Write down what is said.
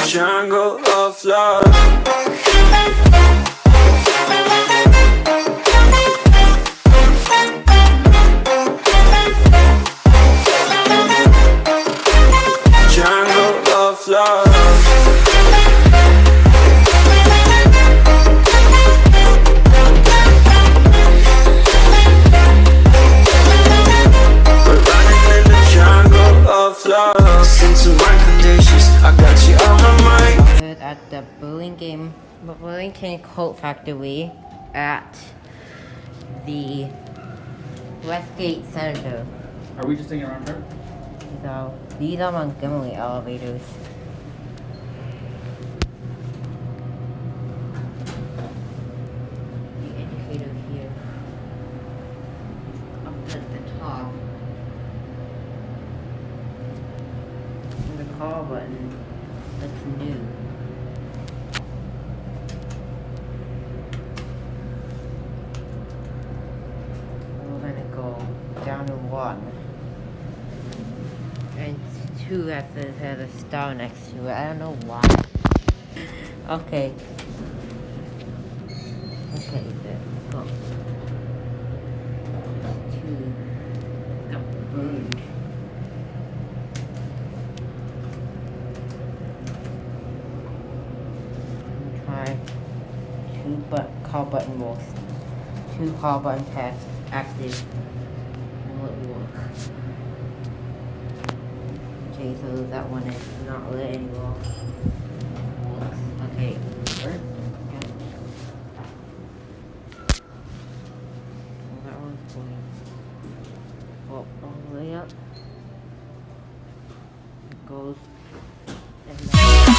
jungle of love. Jungle of love. We're running in the jungle of love. Listen to my conditions, I got you on my mind. At the Burlington Coat Factory at the Westgate Center. Are we just taking a round trip? So these are Montgomery elevators. The indicator here up at the top. And the call button that's new. We're gonna go down to 1. And 2 has a star next to it. I don't know why. Okay. Okay, there we go. 2 got burned. Try 2 call button works. 2 call button tests active. And will it work? Okay, so that one is not lit anymore. Okay, work. Yeah. Well, that one's going all the way up. It goes and then